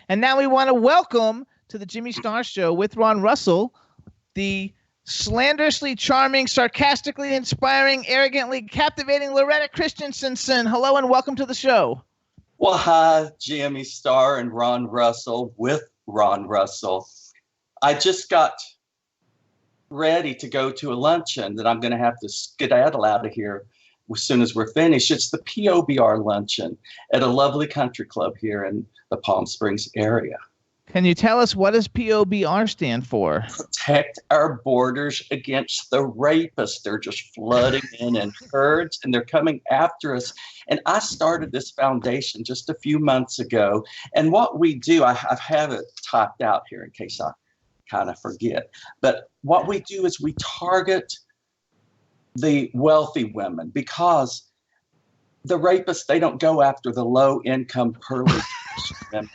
And now we want to welcome to the Jimmy Star Show with Ron Russell, the slanderously charming, sarcastically inspiring, arrogantly captivating Loretta Christiansenson. Hello and welcome to the show. Well, hi, Jimmy Star and Ron Russell with Ron Russell. I just got ready to go to a luncheon that I'm going to have to skedaddle out of here as soon as we're finished. It's the POBR luncheon at a lovely country club here in the Palm Springs area. Can you tell us what does POBR stand for? Protect our borders against the rapists. They're just flooding in herds, and they're coming after us. And I started this foundation just a few months ago. And what we do, I have it typed out here in case I kind of forget. But what we do is we target the wealthy women, because the rapists, they don't go after the low-income pearly women.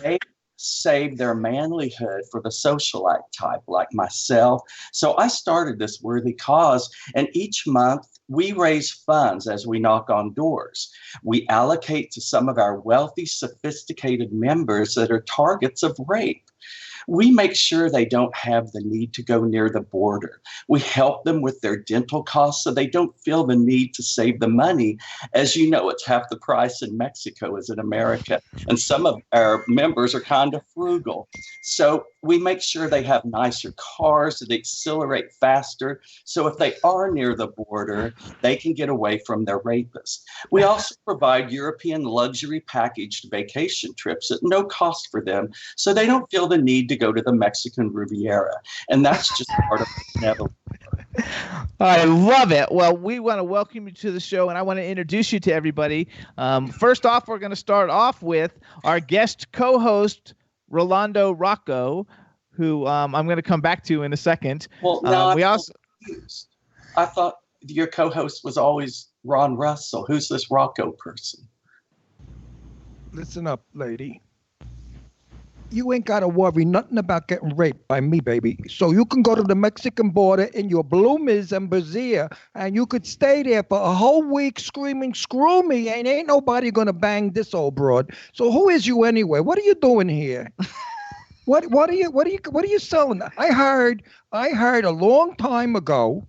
They save their manlyhood for the socialite type like myself. So I started this worthy cause, and each month we raise funds as we knock on doors. We allocate to some of our wealthy, sophisticated members that are targets of rape. We make sure they don't have the need to go near the border. We help them with their dental costs so they don't feel the need to save the money. As you know, it's half the price in Mexico as in America. And some of our members are kind of frugal. So we make sure they have nicer cars, that accelerate faster. So if they are near the border, they can get away from their rapist. We also provide European luxury packaged vacation trips at no cost for them, so they don't feel the need to go to the Mexican Riviera. And that's just part of the benevolent. I love it. Well, we want to welcome you to the show, and I want to introduce you to everybody. First off, we're going to start off with our guest co-host, Rolando Rocco, who I'm going to come back to in a second. Well, now I thought your co-host was always Ron Russell. Who's this Rocco person? Listen up, lady. You ain't got to worry nothing about getting raped by me, baby. So you can go to the Mexican border in your bloomers and brassiere, and you could stay there for a whole week screaming, "Screw me, and ain't nobody gonna bang this old broad." So who is you anyway? What are you doing here? What are you selling? I heard a long time ago,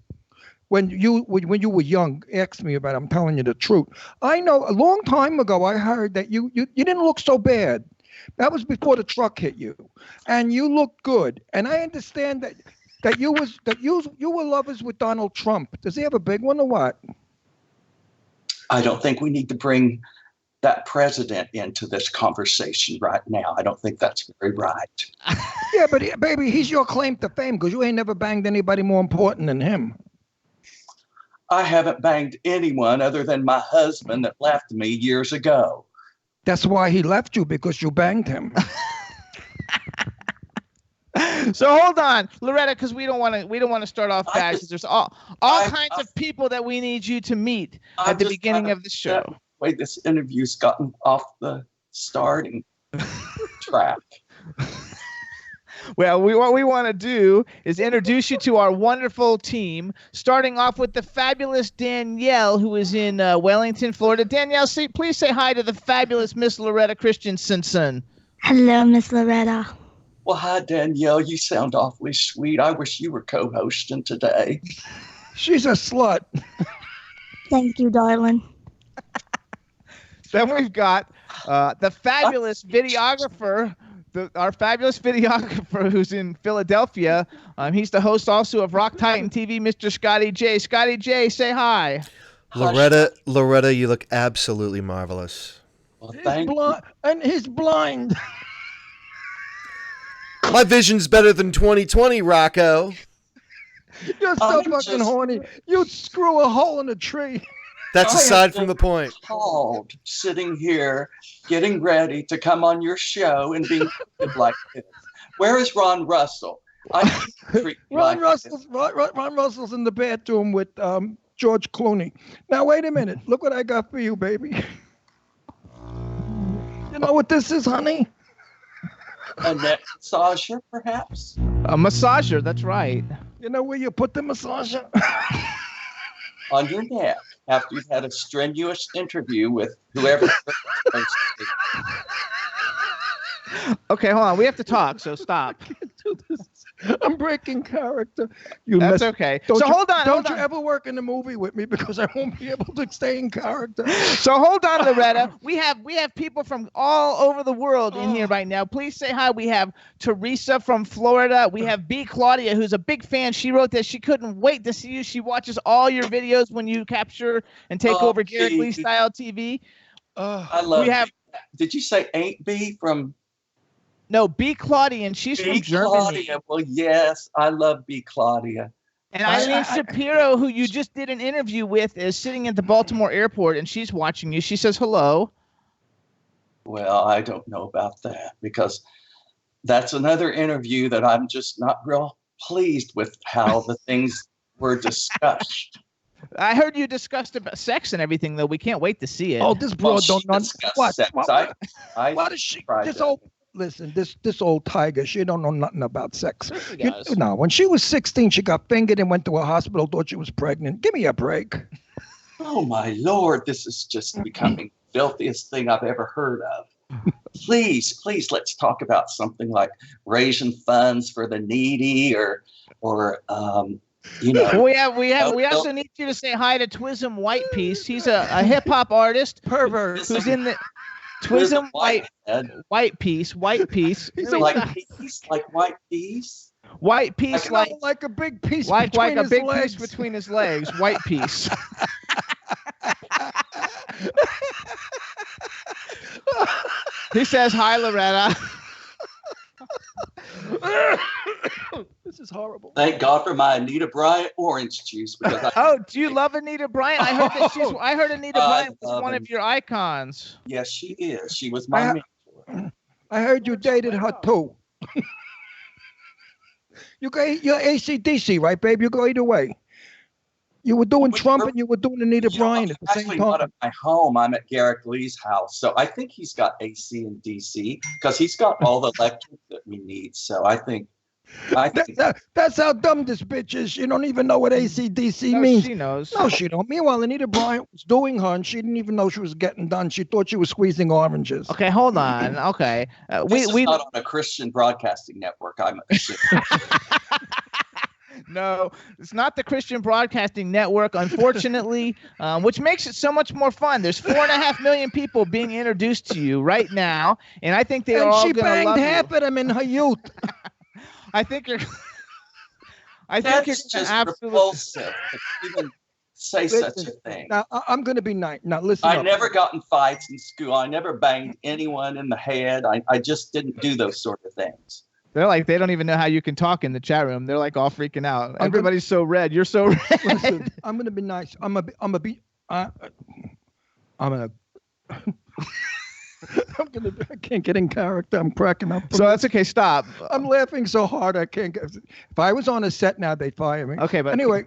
when you were young, ask me about it, I'm telling you the truth. I know a long time ago I heard that you didn't look so bad. That was before the truck hit you, and you looked good. And I understand that you were lovers with Donald Trump. Does he have a big one or what? I don't think we need to bring that president into this conversation right now. I don't think that's very right. Yeah, but baby, he's your claim to fame because you ain't never banged anybody more important than him. I haven't banged anyone other than my husband that left me years ago. That's why he left you, because you banged him. So hold on, Loretta, because we don't want to start off bad, because there's all kinds of people that we need you to meet at the beginning of the show. The way this interview's gotten off the starting track. Well, what we want to do is introduce you to our wonderful team, starting off with the fabulous Danielle, who is in Wellington, Florida. Danielle, please say hi to the fabulous Miss Loretta Christiansenson. Hello, Miss Loretta. Well, hi, Danielle. You sound awfully sweet. I wish you were co-hosting today. She's a slut. Thank you, darling. Then we've got the fabulous videographer, our fabulous videographer who's in Philadelphia. He's the host also of Rock Titan TV, Mr. Scotty J. Scotty J, say hi. Loretta, you look absolutely marvelous. Well, thank you. And he's blind. My vision's better than 20/20, Rocco. You're so fucking horny. You'd screw a hole in a tree. That's aside from the point. Called sitting here, getting ready to come on your show and being treated like this. Where is Ron Russell? Ron Russell's in the bathroom with George Clooney. Now wait a minute. Look what I got for you, baby. You know what this is, honey? A neck massager, perhaps? A massager, that's right. You know where you put the massager? on your neck after you've had a strenuous interview with whoever you're supposed to be. Okay, hold on. We have to talk, so stop. I can't do this. I'm breaking character. That's okay. So hold on. Don't you ever work in a movie with me because I won't be able to stay in character. So hold on, Loretta. We have people from all over the world in here right now. Please say hi. We have Teresa from Florida. We have B. Claudia, who's a big fan. She wrote that she couldn't wait to see you. She watches all your videos when you capture and take over Garrick Lee Style TV. I love it. Did you say Ain't B from... No, B. Claudia, and she's from Germany. Claudia. Well, yes, I love B. Claudia. And Eileen Shapiro, who you just did an interview with, is sitting at the Baltimore airport, and she's watching you. She says hello. Well, I don't know about that because that's another interview that I'm just not real pleased with how the things were discussed. I heard you discussed about sex and everything, though. We can't wait to see it. Oh, this broad don't discuss sex. What is she? Listen, this old tiger, she don't know nothing about sex. No, when she was 16, she got fingered and went to a hospital, thought she was pregnant. Give me a break. Oh, my Lord, this is just becoming the filthiest thing I've ever heard of. Please, let's talk about something like raising funds for the needy or you know. We also need you to say hi to Twism Whitepiece. He's a hip hop artist pervert who's in the Twism Whitepiece. He's like white peas. White piece, like a big piece, like a big legs. piece between his legs. White piece. He says hi, Loretta. This is horrible. Thank God for my Anita Bryant orange juice. Because do you love Anita Bryant? I heard Anita Bryant was one of your icons. Yes, she is. She was my mentor. I heard you dated her too. You're AC/DC, right, babe? You go either way. You were doing Trump and you were doing Anita Bryant at the same time. Not at my home. I'm at Garrick Lee's house. So I think he's got AC and DC because he's got all the electric that we need. So I think that's how dumb this bitch is. She don't even know what AC/DC means. She knows. No, she don't. Meanwhile, Anita Bryant was doing her and she didn't even know she was getting done. She thought she was squeezing oranges. Okay, hold on. Okay. This is not on a Christian broadcasting network, I'm assuming. No, it's not the Christian Broadcasting Network, unfortunately, which makes it so much more fun. There's 4.5 million people being introduced to you right now, and I think they're all going to love you. And she banged half of them in her youth. I think you're That's just repulsive to even say such a thing. Now, I'm going to be nice. Now, listen I never got in fights in school. I never banged anyone in the head. I just didn't do those sort of things. They're like, they don't even know how you can talk in the chat room. They're like all freaking out. Everybody's so red. You're so red. Listen, I'm going to be nice. I can't get in character. I'm cracking up. So that's okay. Stop. I'm laughing so hard I can't get. If I was on a set now, they'd fire me. Okay, but anyway.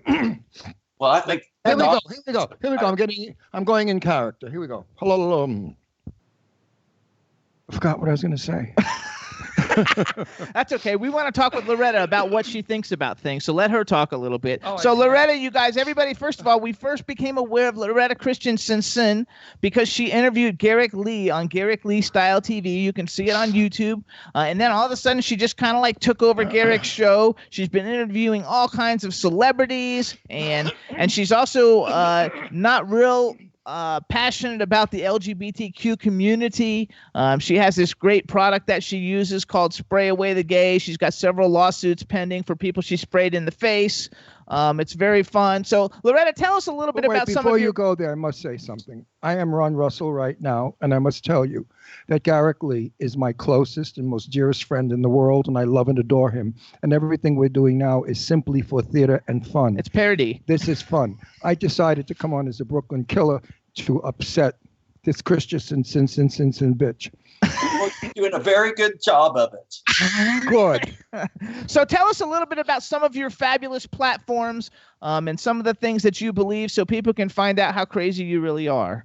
Well, I think Here we go. I'm going in character. Here we go. Hello. I forgot what I was going to say. That's okay. We want to talk with Loretta about what she thinks about things. So let her talk a little bit. So Loretta, you guys, everybody, first of all, we first became aware of Loretta Christiansenson because she interviewed Garrick Lee on Garrick Lee Style TV. You can see it on YouTube. And then all of a sudden she just kind of like took over Garrick's show. She's been interviewing all kinds of celebrities and she's also not real passionate about the LGBTQ community. She has this great product that she uses called Spray Away the Gay. She's got several lawsuits pending for people she sprayed in the face. It's very fun. So, Loretta, tell us a little bit about some of Before you go there, I must say something. I am Ron Russell right now, and I must tell you that Garrick Lee is my closest and most dearest friend in the world, and I love and adore him. And everything we're doing now is simply for theater and fun. It's parody. This is fun. I decided to come on as a Brooklyn Killer to upset this Christiansenson bitch. Well, you're doing a very good job of it. Good. So tell us a little bit about some of your fabulous platforms and some of the things that you believe so people can find out how crazy you really are.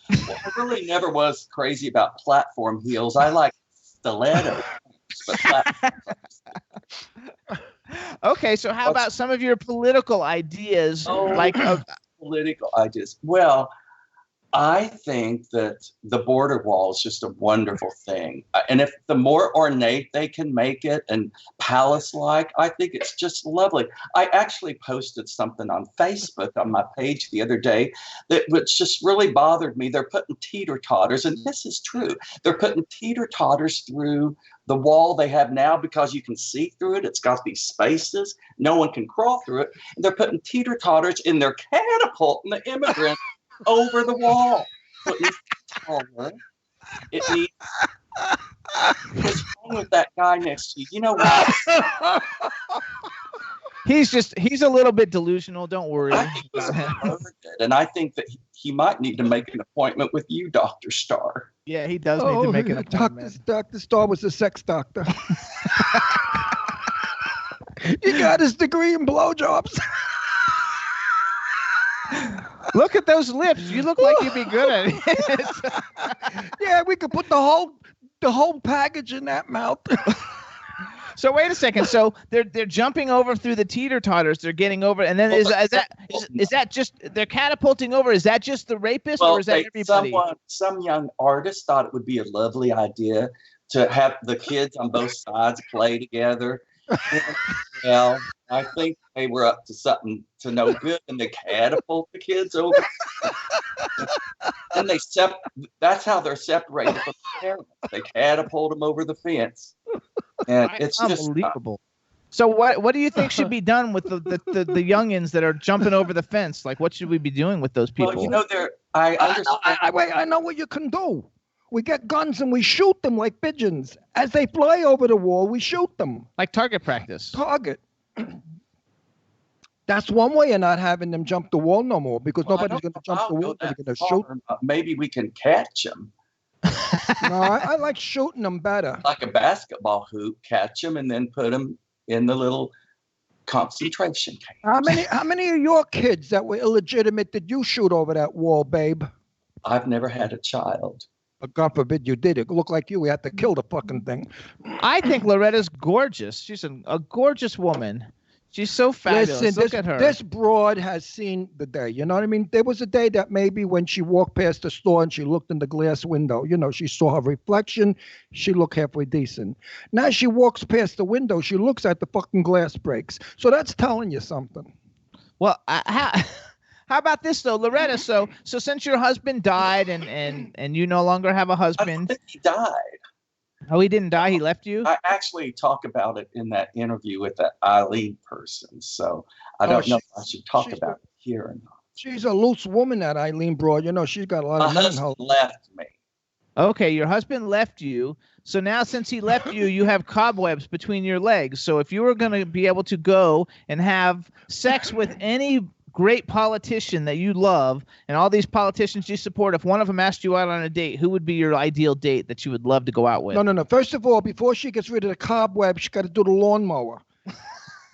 Well, I really never was crazy about platform heels. I like stilettos. Okay, so how about some of your political ideas, like political ideas. Well, I think that the border wall is just a wonderful thing. And if the more ornate they can make it and palace-like, I think it's just lovely. I actually posted something on Facebook on my page the other day which just really bothered me. They're putting teeter-totters, and this is true. They're putting teeter-totters through the wall they have now because you can see through it. It's got these spaces. No one can crawl through it. And they're putting teeter-totters in their catapult and the immigrants over the wall. So it needs to be taller. It needs. What's wrong with that guy next to you? You know what? He's a little bit delusional. Don't worry. I think he's perverted, and I think that he might need to make an appointment with you, Dr. Starr. Yeah, he does need to make an appointment. Dr. Starr was a sex doctor. He got his degree in blowjobs. Look at those lips. You look like you'd be good at it. Yeah, we could put the whole package in that mouth. So wait a second. So they're jumping over through the teeter-totters. They're getting over, and then is that just they're catapulting over? Is that just the rapist, or is that everybody? Some young artist thought it would be a lovely idea to have the kids on both sides play together. Well, I think they were up to something to no good, and they catapult the kids over. And that's how they're separated from the parents. They catapult them over the fence. And it's unbelievable. So what do you think should be done with the youngins that are jumping over the fence? Like, what should we be doing with those people? Well, I understand. I know what you can do. We get guns and we shoot them like pigeons. As they fly over the wall, we shoot them. Like target practice. Target. That's one way of not having them jump the wall no more, because nobody's going to jump the wall. They're going to shoot. Maybe we can catch them. No, I like shooting them better. Like a basketball hoop, catch them and then put them in the little concentration camp. How many of your kids that were illegitimate did you shoot over that wall, babe? I've never had a child. God forbid you did. It looked like you. We had to kill the fucking thing. I think Loretta's gorgeous. She's a gorgeous woman. She's so fabulous. Listen, Look at her. This broad has seen the day. You know what I mean? There was a day that maybe when she walked past the store and she looked in the glass window, she saw her reflection. She looked halfway decent. Now she walks past the window. She looks at the fucking glass breaks. So that's telling you something. Well, how about this though, Loretta? So since your husband died and you no longer have a husband, I think he died. Oh, he didn't die. He left you. I actually talk about it in that interview with that Eileen person. So I don't know if I should talk about it here or not. She's a loose woman, that Eileen broad. She's got a lot of My husband left me. Okay, your husband left you. So now since he left you, you have cobwebs between your legs. So if you were going to be able to go and have sex with any great politician that you love and all these politicians you support, if one of them asked you out on a date, who would be your ideal date that you would love to go out with? No. First of all, before she gets rid of the cobweb, she got to do the lawnmower.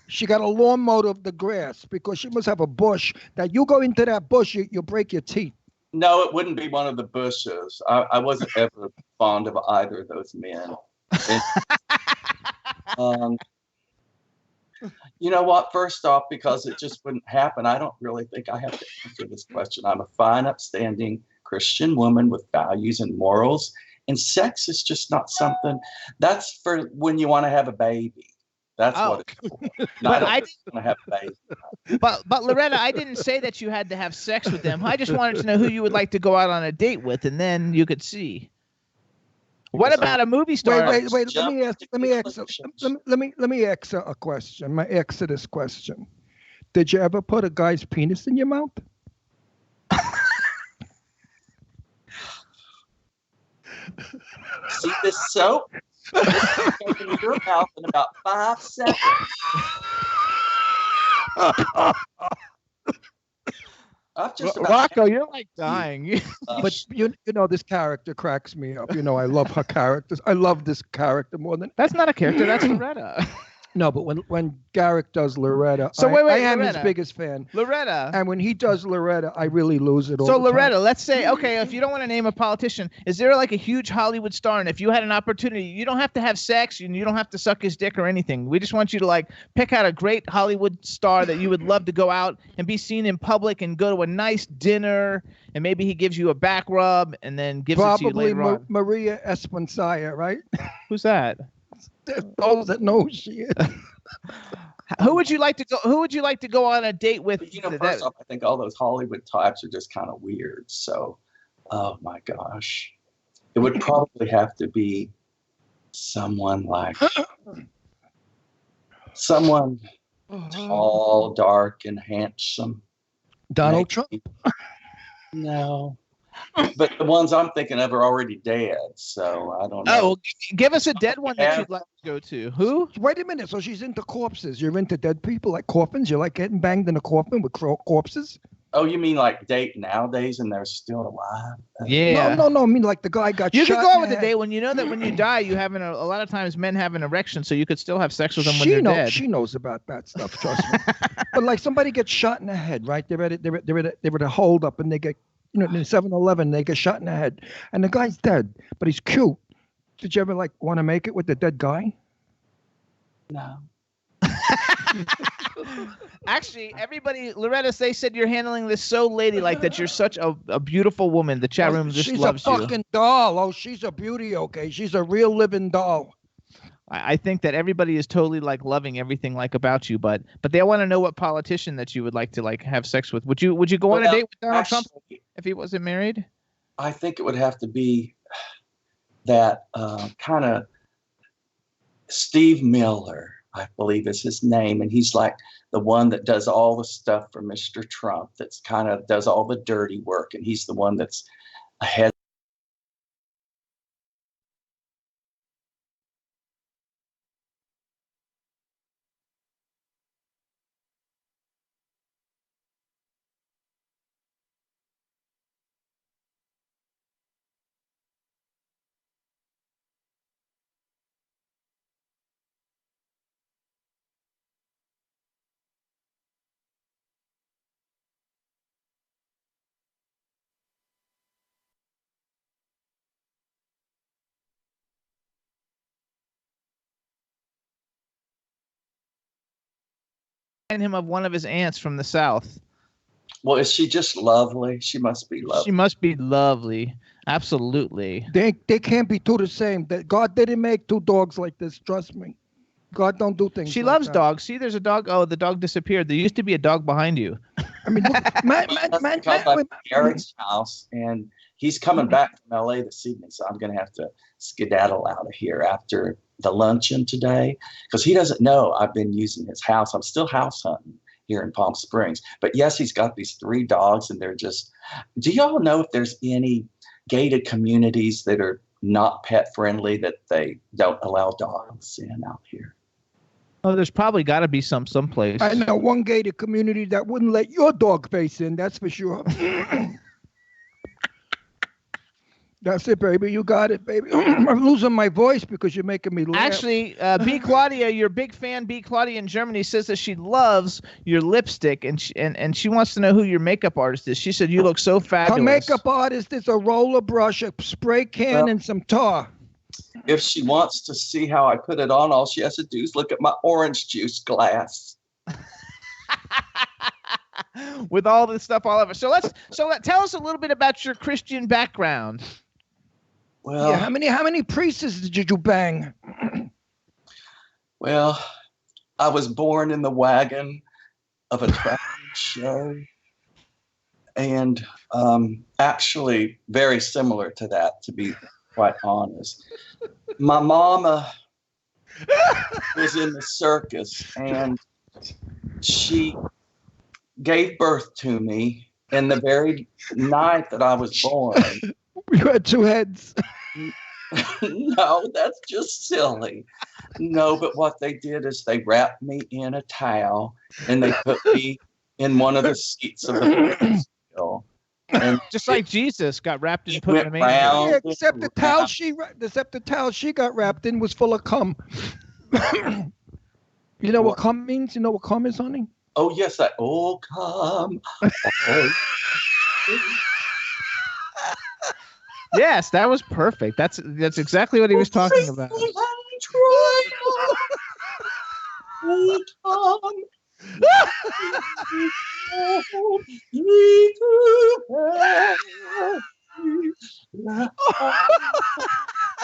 She got a lawnmower of the grass, because she must have a bush that you go into that bush, you'll break your teeth. No, it wouldn't be one of the bushes. I wasn't ever fond of either of those men. You know what? First off, because it just wouldn't happen, I don't really think I have to answer this question. I'm a fine, upstanding Christian woman with values and morals, and sex is just not something that's for when you want to have a baby. That's what it's for. But I didn't want to have a baby. But Loretta, I didn't say that you had to have sex with them. I just wanted to know who you would like to go out on a date with, and then you could see. What about a movie star? Wait. Let me ask a question. My Exodus question. Did you ever put a guy's penis in your mouth? See this soap? It's in your mouth in about 5 seconds. Rocco, you're like dying. But this character cracks me up. I love her characters. I love this character more than. That's not a character. That's Loretta. No, but when Garrick does Loretta, So wait, I am Loretta. his biggest fan. Loretta. And when he does Loretta, I really lose it all So the time. Loretta, let's say, okay, if you don't want to name a politician, is there like a huge Hollywood star, and if you had an opportunity, you don't have to have sex, and you don't have to suck his dick or anything. We just want you to like pick out a great Hollywood star that you would love to go out and be seen in public and go to a nice dinner, and maybe he gives you a back rub and then gives it to you Probably later on. Maria Esposito, right? Who's that? Those that know who she is. Who would you like to go? Who would you like to go on a date with? You know, first off, I think all those Hollywood types are just kind of weird. So, oh my gosh, it would probably have to be someone like someone tall, dark, and handsome. Donald Maybe. Trump. No, but the ones I'm thinking of are already dead. So I don't know. Oh, well, give us a dead one that you'd like to go to. Who? Wait a minute. So she's into corpses. You're into dead people, like coffins. You like getting banged in a coffin with corpses? Oh, you mean like date nowadays and they're still alive? Yeah. No. I mean, like the guy got You shot. could go out in with the a head. date when you know that when you die, you have a lot of times men have an erection, so you could still have sex with them when She they're knows. dead. She knows about that stuff. Trust me. But like somebody gets shot in the head, right? They're at a hold up, and they get, in 7-Eleven, they get shot in the head, and the guy's dead, but he's cute. Did you ever like want to make it with the dead guy? No. Actually, everybody, Loretta, they said you're handling this so ladylike that you're such a beautiful woman. The chat room just she's loves a you. fucking doll. Oh, she's a beauty. Okay, she's a real living doll. I think that everybody is totally like loving everything like about you, but they want to know what politician that you would like to like have sex with. Would you go on a date with Donald Trump if he wasn't married? I think it would have to be that kind of Steve Miller, I believe is his name. And he's like the one that does all the stuff for Mr. Trump, that's kind of does all the dirty work. And he's the one that's ahead. Him of one of his aunts from the South. Well, is she just lovely? She must be lovely. She must be lovely. Absolutely. They can't be two the same. That God didn't make two dogs like this. Trust me. God don't do things. She like loves that. dogs. See, there's a dog. Oh, the dog disappeared. There used to be a dog behind you. I mean, look, I'm Eric's house, and he's coming back from LA this evening, so I'm going to have to skedaddle out of here after the luncheon today because he doesn't know I've been using his house. I'm still house hunting here in Palm Springs. But yes, he's got these 3 dogs, and they're just. Do y'all know if there's any gated communities that are not pet friendly that they don't allow dogs in out here? Oh, there's probably got to be someplace. I know one gated community that wouldn't let your dog face in. That's for sure. That's it, baby. You got it, baby. I'm losing my voice because you're making me laugh. Actually, B. Claudia, your big fan, B. Claudia in Germany, says that she loves your lipstick, and she wants to know who your makeup artist is. She said you look so fabulous. Her makeup artist is a roller brush, a spray can, and some tar. If she wants to see how I put it on, all she has to do is look at my orange juice glass. With all this stuff all over. So tell us a little bit about your Christian background. Well, Yeah, how many priests did you bang? Well, I was born in the wagon of a traveling show, and actually very similar to that, to be quite honest. My mama was in the circus, and she gave birth to me in the very night that I was born. You had 2 heads. No, that's just silly. No, but what they did is they wrapped me in a towel and they put me in one of the seats of the wheel. And Just like Jesus got wrapped in it put in a went manger. round Yeah, and except the towel she got wrapped in was full of cum. You know what come means? You know what come is, honey? Oh, yes. Oh, come. Yes, that was perfect. That's exactly what he was talking about.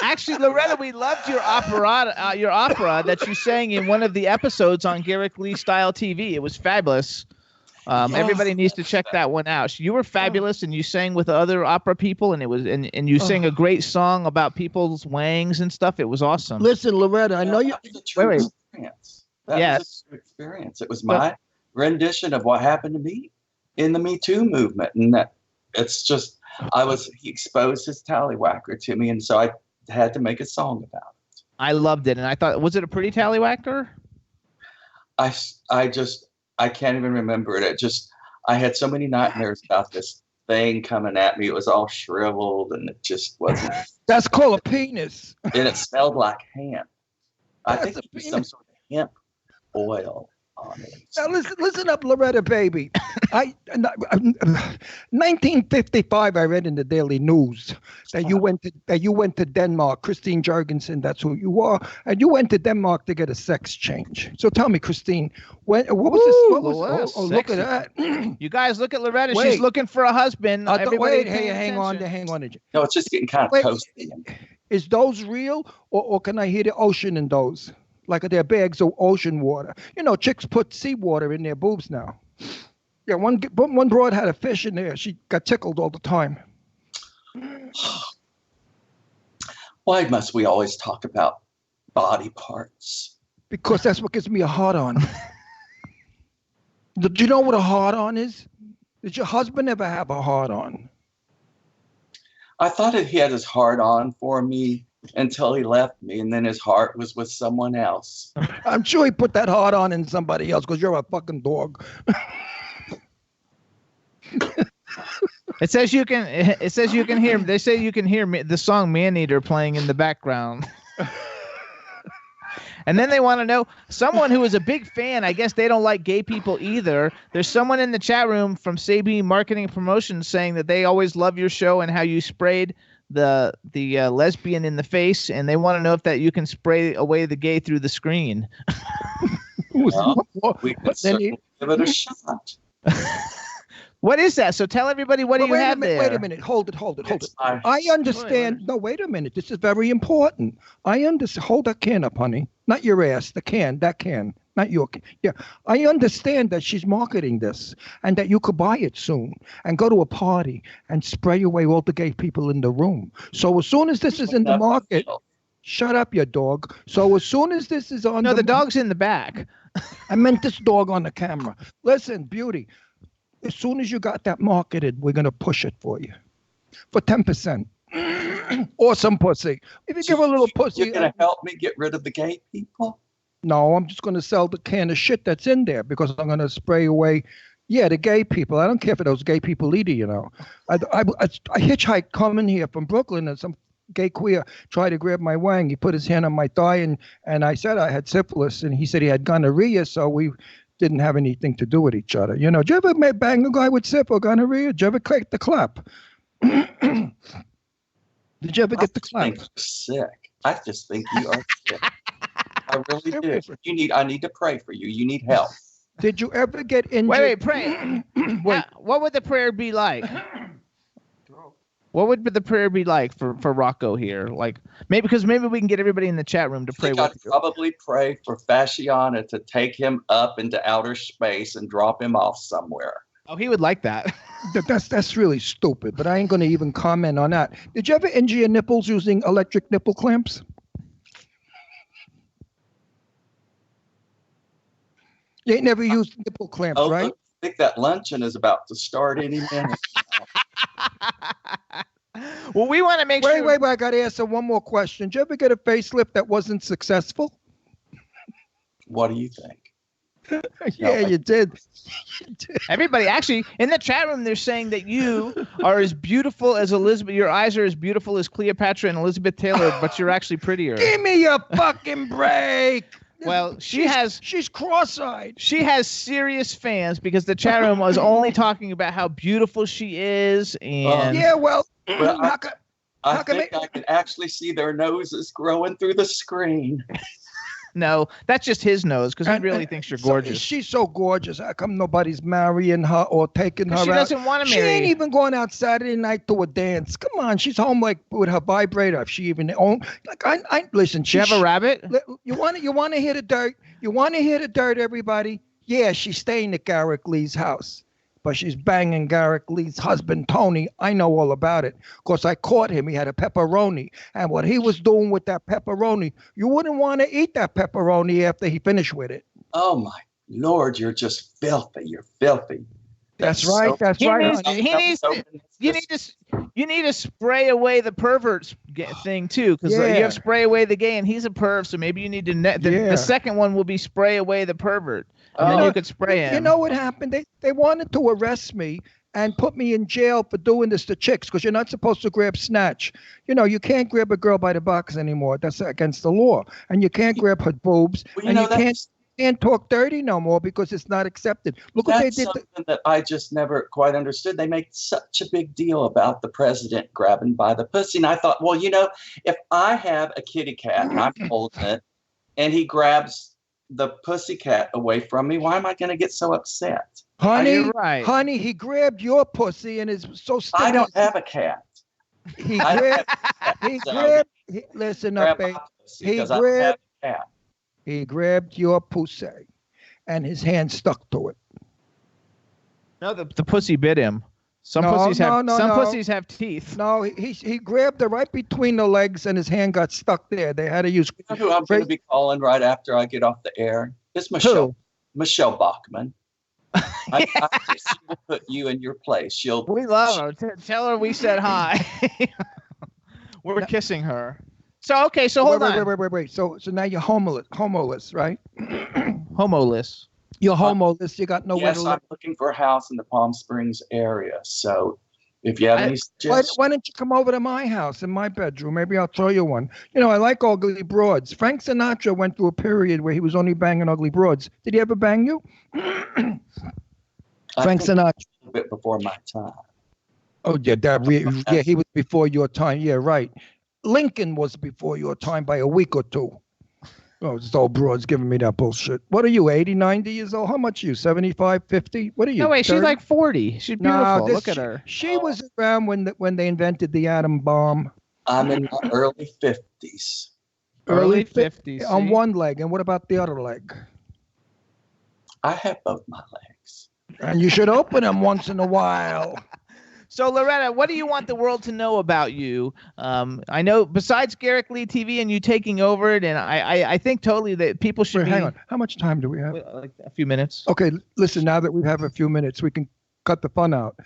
Actually, Loretta, we loved your opera that you sang in one of the episodes on Garrick Lee Style TV. It was fabulous. Everybody needs to check that one out. You were fabulous, and you sang with other opera people, and it was and you sang a great song about people's wangs and stuff. It was awesome. Listen, Loretta, I know you. Wait. Experience. That was a true experience. It was my rendition of what happened to me in the Me Too movement, and that it's just he exposed his tallywhacker to me, and so I had to make a song about it. I loved it, and I thought, was it a pretty tallywhacker? I can't even remember it. I had so many nightmares about this thing coming at me. It was all shriveled, and it just wasn't. That's called a penis. And it smelled like hemp. I think it was some sort of hemp oil on it. Now listen up, Loretta, baby. 1955, I read in the Daily News that you went to Denmark. Christine Jurgensen, that's who you are, and you went to Denmark to get a sex change. So tell me, Christine, what was this? Look at that! You guys, look at Loretta. She's looking for a husband. Hang on. No, it's just getting kind of toasty. Is those real, or can I hear the ocean in those? Like they're bags of ocean water. You know, chicks put seawater in their boobs now. Yeah, one broad had a fish in there. She got tickled all the time. Why must we always talk about body parts? Because that's what gives me a hard-on. Do you know what a hard-on is? Did your husband ever have a hard-on? I thought he had his hard-on for me until he left me, and then his heart was with someone else. I'm sure he put that hard-on in somebody else because you're a fucking dog. It says you can hear. They say you can hear the song "Man-Eater" playing in the background. And then they want to know someone who is a big fan. I guess they don't like gay people either. There's someone in the chat room from Sabi Marketing and Promotions saying that they always love your show and how you sprayed the lesbian in the face, and they want to know if that you can spray away the gay through the screen. Well, we can certainly give it a shot. What is that? So tell everybody what do you have there. Wait a minute. Hold it. I understand. No, wait a minute. This is very important. I understand. Hold that can up, honey. Not your ass. The can. That can. Not your can. Yeah. I understand that she's marketing this and that you could buy it soon and go to a party and spray away all the gay people in the room. So as soon as this is in the market, shut up, you dog. So as soon as this is on the dog's in the back. I meant this dog on the camera. Listen, beauty. As soon as you got that marketed, we're going to push it for you for 10%. Or some pussy. If you give a little pussy. You're going to help me get rid of the gay people? No, I'm just going to sell the can of shit that's in there because I'm going to spray away, the gay people. I don't care for those gay people either, you know. I hitchhiked coming here from Brooklyn and some gay queer tried to grab my wang. He put his hand on my thigh and I said I had syphilis and he said he had gonorrhea, so we didn't have anything to do with each other. You know, did you ever bang a guy with syphilis or gonorrhea? Did you ever click the clap? Did you ever get the clap? I think you're sick. I just think you are sick. I really do. I need to pray for you. You need help. Did you ever get injured? Wait, pray. What would the prayer be like? What would the prayer be like for Rocco here? Like maybe we can get everybody in the chat room to pray with you. I'd probably pray for Fasciana to take him up into outer space and drop him off somewhere. Oh, he would like that. That's really stupid, but I ain't going to even comment on that. Did you ever injure your nipples using electric nipple clamps? You ain't never used nipple clamps, right? I think that luncheon is about to start any minute. Well, we want to make sure. Wait, I got to answer one more question. Did you ever get a facelift that wasn't successful? What do you think? Yeah, you did. Everybody, actually, in the chat room, they're saying that you are as beautiful as Elizabeth. Your eyes are as beautiful as Cleopatra and Elizabeth Taylor, but you're actually prettier. Give me a fucking break. Well, she's cross-eyed. She has serious fans because the chat room was only talking about how beautiful she is, and Yeah, well, I think I can actually see their noses growing through the screen. no, that's just his nose because he really thinks you're gorgeous. She's so gorgeous. How come nobody's marrying her or taking her out? She doesn't want to marry. She ain't even going out Saturday night to a dance. Come on, she's home like with her vibrator. If she even own, like I listen. She have a rabbit? You want to hear the dirt? You want to hear the dirt, everybody? Yeah, she's staying at Garrick Lee's house. But she's banging Garrick Lee's husband, Tony. I know all about it. Of course, I caught him. He had a pepperoni. And what he was doing with that pepperoni, you wouldn't want to eat that pepperoni after he finished with it. Oh, my Lord, you're just filthy. You're filthy. That's right. That's right. You need to spray away the pervert thing, too, because you have spray away the gay, and he's a perv, so maybe you need to the second one will be spray away the pervert. And then you could spray him. You know what happened? They wanted to arrest me and put me in jail for doing this to chicks because you're not supposed to grab snatch. You know, you can't grab a girl by the box anymore. That's against the law. And you can't grab her boobs. Well, and you can't talk dirty no more because it's not accepted. Look what they did. That's something that I just never quite understood. They make such a big deal about the president grabbing by the pussy. And I thought, well, you know, if I have a kitty cat and I'm holding it and he grabs the pussycat away from me, why am I going to get so upset? Honey, honey, he grabbed your pussy and is so stinky. I don't have a cat. Listen up, babe. He grabbed your pussy and his hand stuck to it. No, the pussy bit him. Some pussies have teeth. No, he grabbed her right between the legs and his hand got stuck there. They had to use. You know who I'm going to be calling right after I get off the air? It's Michelle. Michelle Bachman. I just put you in your place. We love her. Tell her we said hi. We're kissing her. So okay, so hold on. Wait. So now you're homoless, right? Homoless. You're homoless. You got nowhere to live. Yes, I'm looking for a house in the Palm Springs area. So if you have any suggestions. Why don't you come over to my house in my bedroom? Maybe I'll throw you one. You know, I like ugly broads. Frank Sinatra went through a period where he was only banging ugly broads. Did he ever bang you? Frank Sinatra. A bit before my time. Oh, yeah, he was before your time. Yeah, right. Lincoln was before your time by a week or two. Oh, this old broad's giving me that bullshit. What are you, 80, 90 years old? How much are you, 75, 50? What are you? No, wait, 30? She's like 40. She's beautiful. Look at her. She was around when they invented the atom bomb. I'm in my early 50s. Early 50s. On one leg. And what about the other leg? I have both my legs. And you should open them once in a while. So, Loretta, what do you want the world to know about you? I know besides Garrick Lee TV and you taking over it, and I think totally that people should Hang on. How much time do we have? Like a few minutes. Okay, listen, now that we have a few minutes, we can cut the fun out.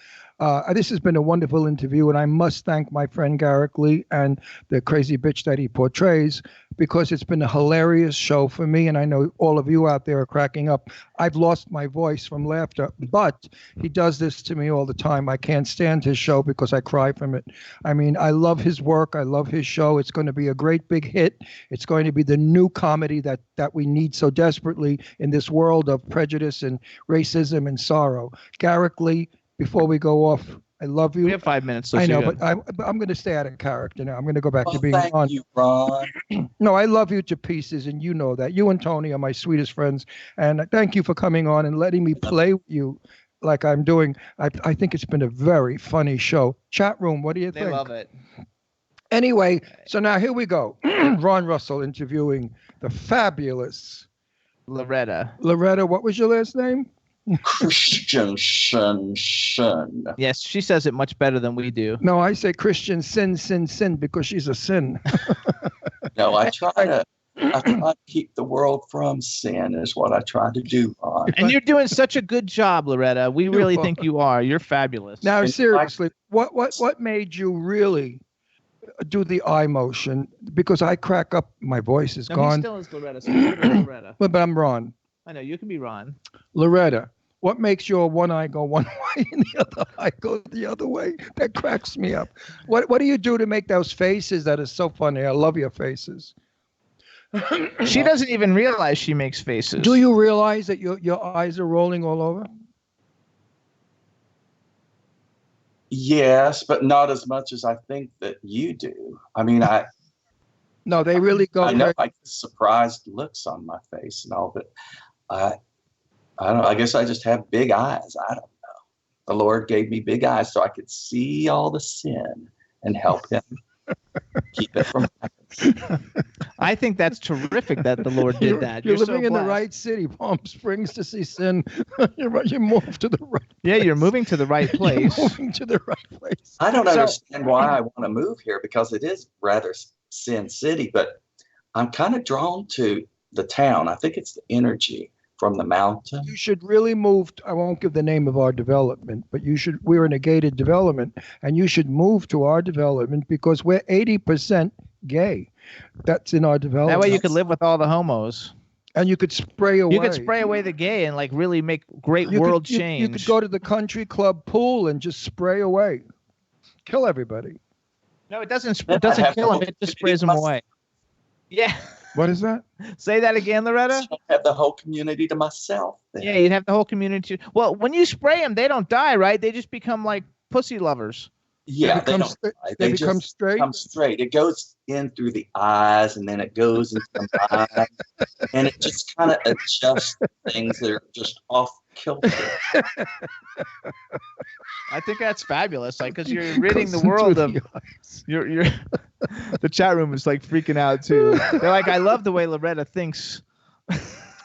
This has been a wonderful interview, and I must thank my friend Garrick Lee and the crazy bitch that he portrays because it's been a hilarious show for me, and I know all of you out there are cracking up. I've lost my voice from laughter, but he does this to me all the time. I can't stand his show because I cry from it. I mean, I love his work. I love his show. It's going to be a great big hit. It's going to be the new comedy that we need so desperately in this world of prejudice and racism and sorrow. Garrick Lee, before we go off, I love you. We have 5 minutes. So I know, but I'm going to stay out of character now. I'm going to go back to being Ron. Thank you, Ron. No, I love you to pieces, and you know that. You and Tony are my sweetest friends, and thank you for coming on and letting me play with you like I'm doing. I think it's been a very funny show. Chat room, what do you think? They love it. Anyway, so now here we go. Ron Russell interviewing the fabulous Loretta. Loretta, what was your last name? Christiansenson. Yes, she says it much better than we do. No, I say sin because she's a sin. No, I try to keep the world from sin is what I try to do, Ron. And you're doing such a good job, Loretta. We really think you are. You're fabulous. Now, seriously, what made you really do the eye motion? Because I crack up. My voice is gone. He still is Loretta. So Loretta. But I'm Ron. I know, you can be Ron. Loretta, what makes your one eye go one way and the other eye go the other way? That cracks me up. What do you do to make those faces that are so funny? I love your faces. She doesn't even realize she makes faces. Do you realize that your eyes are rolling all over? Yes, but not as much as I think that you do. I mean, No, they really go. I know I get surprised looks on my face and all, but I don't know. I guess I just have big eyes. I don't know. The Lord gave me big eyes so I could see all the sin and help him keep it from happening. I think that's terrific that the Lord did that. You're so living in the blessed. right city, Palm Springs, to see sin. You moved to the right. Yeah, you're moving to the right place. You're moving to the right place. I don't understand why I want to move here because it is rather Sin City, but I'm kind of drawn to the town. I think it's the energy from the mountain. You should really move. I won't give the name of our development, but we're in a gated development, and you should move to our development because we're 80% gay. That's in our development. That way you could live with all the homos. And you could spray away. You could spray away the gay and like really make great world change. You could go to the country club pool and just spray away. Kill everybody. No, it doesn't kill them. It just sprays them away. Yeah. What is that? Say that again, Loretta. I have the whole community to myself. Then. Yeah, you'd have the whole community. Well, when you spray them, they don't die, right? They just become like pussy lovers. Yeah, they don't. They become just straight. Come straight. It goes in through the eyes, and then it goes into the mind, and it just kind of adjusts things that are just off kilter. I think that's fabulous, like because you're ridding the world of you're the chat room is like freaking out too. They're like, I love the way Loretta thinks.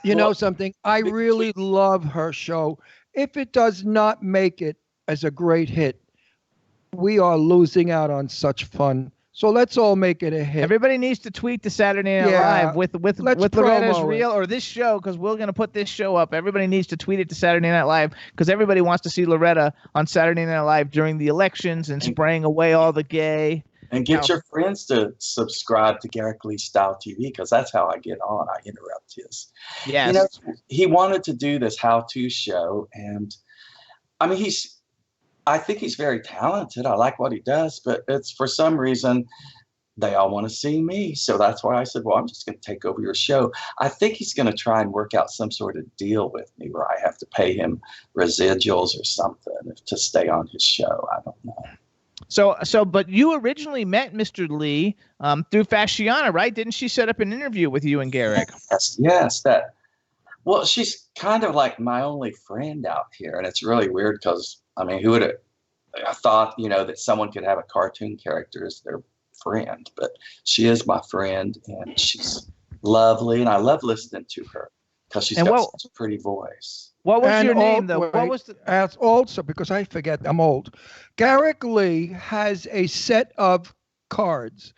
You know something? I really love her show. If it does not make it as a great hit, we are losing out on such fun. So let's all make it a hit. Everybody needs to tweet the Saturday Night Live with Loretta's reel or this show because we're going to put this show up. Everybody needs to tweet it to Saturday Night Live because everybody wants to see Loretta on Saturday Night Live during the elections and spraying away all the gay. And get your friends to subscribe to Garrick Lee Style TV because that's how I get on. I interrupt his. Yes. You know, he wanted to do this how-to show, and I mean, I think he's very talented. I like what he does, but it's for some reason they all want to see me. So that's why I said, well, I'm just going to take over your show. I think he's going to try and work out some sort of deal with me where I have to pay him residuals or something to stay on his show. I don't know. So, but you originally met Mr. Lee through Fasciana, right? Didn't she set up an interview with you and Garrick? Yes. Well, she's kind of like my only friend out here, and it's really weird because I mean, who would have? I thought that someone could have a cartoon character as their friend, but she is my friend, and she's lovely, and I love listening to her because she's got such a pretty voice. What was your name, though? What was also, because I forget, I'm old. Garrick Lee has a set of cards,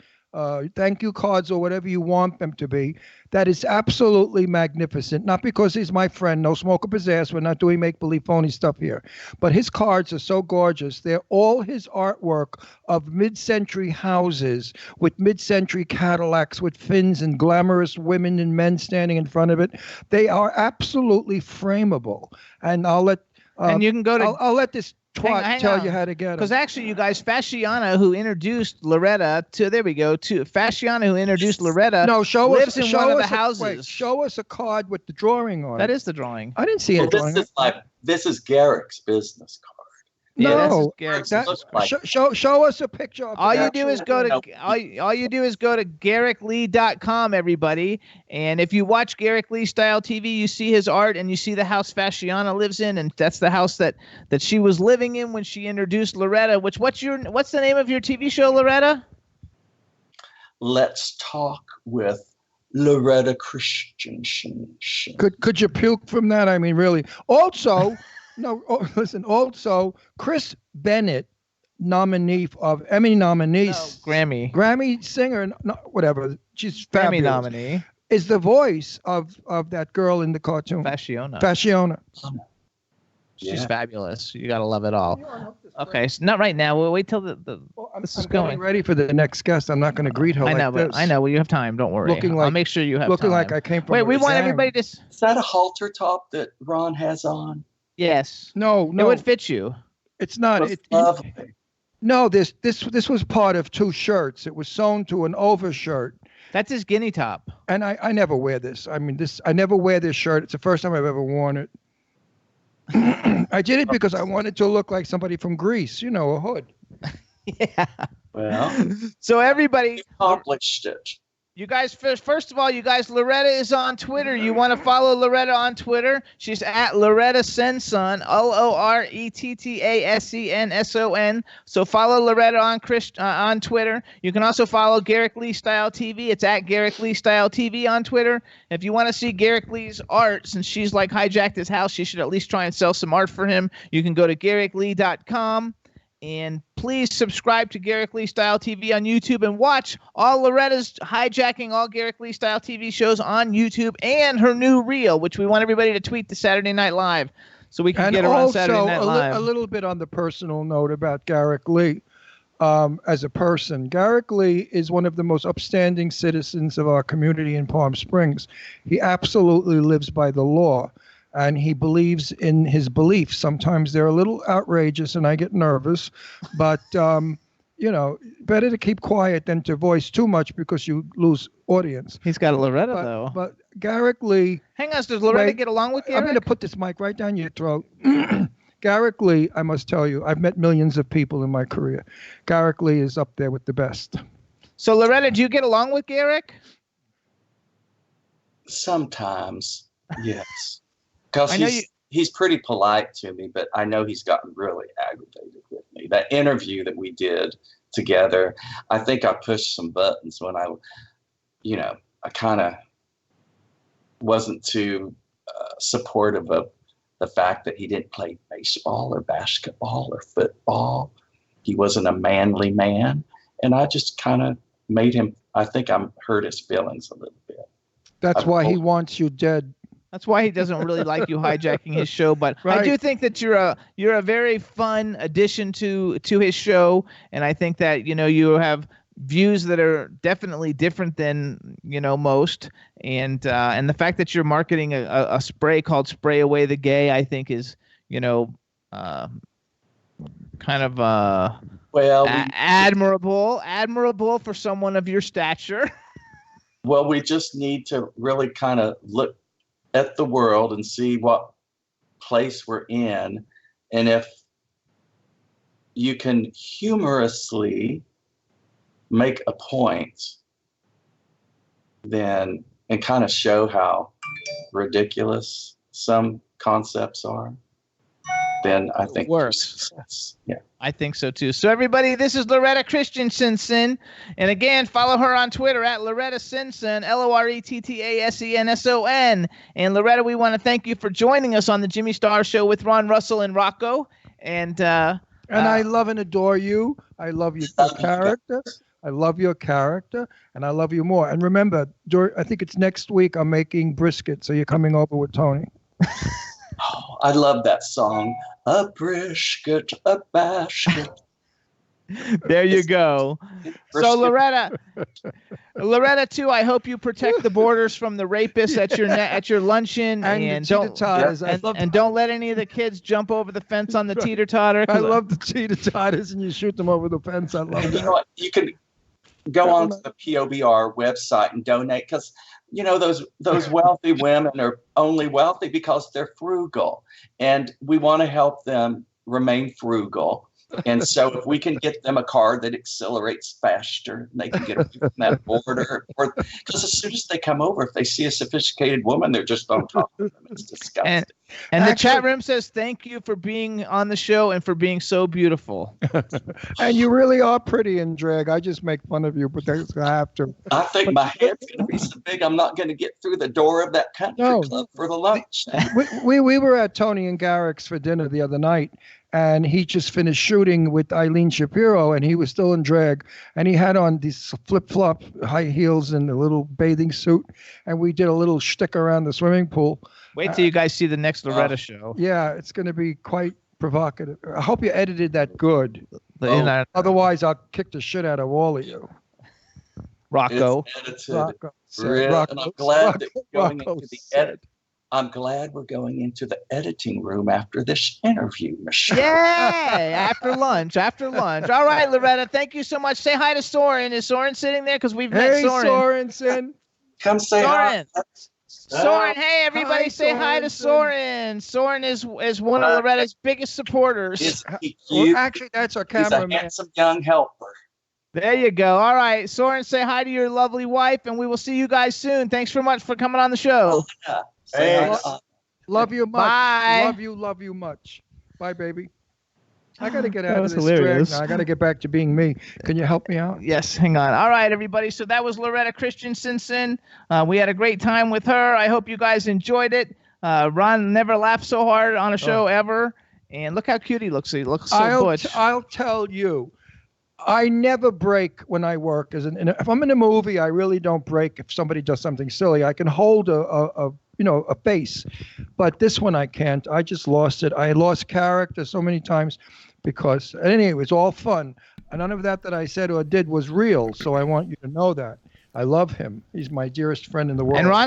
thank you cards or whatever you want them to be, that is absolutely magnificent. Not because he's my friend, no smoke up his ass. We're not doing make-believe phony stuff here. But his cards are so gorgeous. They're all his artwork of mid-century houses with mid-century Cadillacs with fins and glamorous women and men standing in front of it. They are absolutely frameable. And I'll let and you can go to I'll let this twat tell you how to get them. Because actually, you guys, Fasciana, who introduced Loretta to Fasciana, who introduced Loretta, lives in one of the houses. Wait, show us a card with the drawing on it. That is the drawing. I didn't see a drawing. This is Garrick's business card. No, yeah, show us a picture. Of all you do is go to GarrickLee.com, everybody. And if you watch Garrick Lee Style TV, you see his art and you see the house Fasciana lives in, and that's the house that she was living in when she introduced Loretta. What's the name of your TV show, Loretta? Let's Talk with Loretta Christiansenson. Could you puke from that? I mean, really. Also. No, listen. Also, Chris Bennett, nominee of Emmy Grammy singer, whatever. She's fabulous. Grammy nominee is the voice of that girl in the cartoon. Fasciona. She's fabulous. You gotta love it all. Okay, so not right now. We'll wait till this is going. I'm ready for the next guest. I'm not going to greet her. I know, like but I know. Well, you have time. Don't worry. I'll make sure you have looking time. like I came from. Wait, we want everybody to. Is that a halter top that Ron has on? Yes. No. It would fit you. It's not. No, this was part of two shirts. It was sewn to an overshirt, That's his guinea top. And I never wear this. I mean, I never wear this shirt. It's the first time I've ever worn it. I did it because I wanted to look like somebody from Greece, a hood. Yeah. Well, So everybody, accomplished it. you guys, first of all, Loretta is on Twitter. You want to follow Loretta on Twitter? She's at Loretta Senson, LORETTASENSON. So follow Loretta on Twitter. You can also follow Garrick Lee Style TV. It's at Garrick Lee Style TV on Twitter. If you want to see Garrick Lee's art, since she's like hijacked his house, she should at least try and sell some art for him. You can go to GarrickLee.com. And please subscribe to Garrick Lee Style TV on YouTube and watch all Loretta's hijacking all Garrick Lee Style TV shows on YouTube and her new reel, which we want everybody to tweet to Saturday Night Live so we can get her on Saturday Night Live. A little bit on the personal note about Garrick Lee as a person. Garrick Lee is one of the most upstanding citizens of our community in Palm Springs. He absolutely lives by the law. And he believes in his beliefs. Sometimes they're a little outrageous and I get nervous, but, better to keep quiet than to voice too much because you lose audience. He's got a Loretta, though. But Garrick Lee... Hang on, does Loretta get along with Garrick? I'm going to put this mic right down your throat. Garrick Lee, I must tell you, I've met millions of people in my career. Garrick Lee is up there with the best. So, Loretta, do you get along with Garrick? Sometimes, yes. Because he's pretty polite to me, but I know he's gotten really aggravated with me. That interview that we did together, I think I pushed some buttons when I kind of wasn't too supportive of the fact that he didn't play baseball or basketball or football. He wasn't a manly man. And I just kind of made him, I think I hurt his feelings a little bit. That's why he wants you dead. That's why he doesn't really like you hijacking his show. But right. I do think that you're a very fun addition to his show, and I think that you have views that are definitely different than most, and the fact that you're marketing a spray called Spray Away the Gay, I think is kind of admirable for someone of your stature. Well, we just need to really kind of look at the world and see what place we're in, and if you can humorously make a point then and kind of show how ridiculous some concepts are, then I think works. Yeah, I think so too. So everybody, this is Loretta Christiansenson, and again, follow her on Twitter at Loretta Senson, LORETTASENSON. And Loretta, we want to thank you for joining us on the Jimmy Star Show with Ron Russell and Rocco. And I love and adore you. I love your character. I love your character, and I love you more. And remember, I think it's next week I'm making brisket, so you're coming over with Tony. Oh, I love that song. A brisket, a basket. There you go. So Loretta too. I hope you protect the borders from the rapists at your luncheon, and don't let any of the kids jump over the fence on the teeter-totter. I love the teeter-totters, and you shoot them over the fence. I love that. You know what? You can go on to the POBR website and donate, because those wealthy women are only wealthy because they're frugal, and we want to help them remain frugal. And so if we can get them a car that accelerates faster, they can get away from that border. Because as soon as they come over, if they see a sophisticated woman, they're just on top of them. It's disgusting. And the chat room says thank you for being on the show and for being so beautiful. And you really are pretty in drag. I just make fun of you, but that's going to have to. I think my head's going to be so big, I'm not going to get through the door of that country club for the lunch. We were at Tony and Garrick's for dinner the other night. And he just finished shooting with Eileen Shapiro, and he was still in drag. And he had on these flip-flop high heels and a little bathing suit. And we did a little shtick around the swimming pool. Wait till you guys see the next Loretta show. Yeah, it's going to be quite provocative. I hope you edited that good. Otherwise, I'll kick the shit out of all of you. Rocco. Rocco. And I'm glad that we're going into the edit. I'm glad we're going into the editing room after this interview, Michelle. Yay! After lunch. All right, Loretta, thank you so much. Say hi to Soren. Is Soren sitting there? Because we've met Hey, Soren. Sorensen. Come say hi. Soren, hey, everybody, Hi, say hi to Sorensen. Soren. Soren is one of Loretta's biggest supporters. Is he Well, cute? actually, that's our He's a cameraman. handsome young helper. There you go. All right, Soren, say hi to your lovely wife, and we will see you guys soon. Thanks very much for coming on the show. Yeah. Say hi to Anna. Love you much. Bye. Love you much. Bye, baby. I got to get That out of was this hilarious. drag now. I got to get back to being me. Can you help me out? Yes, hang on. All right, everybody. So that was Loretta Christiansenson. We had a great time with her. I hope you guys enjoyed it. Ron never laughed so hard on a show ever. And look how cute he looks. He looks so butch. I'll tell you, I never break when I work. If I'm in a movie, I really don't break. If somebody does something silly, I can hold a face, but this one I can't. I just lost it. I lost character so many times because, anyway, it was all fun. And none of that I said or did was real. So I want you to know that. I love him. He's my dearest friend in the world. And Ron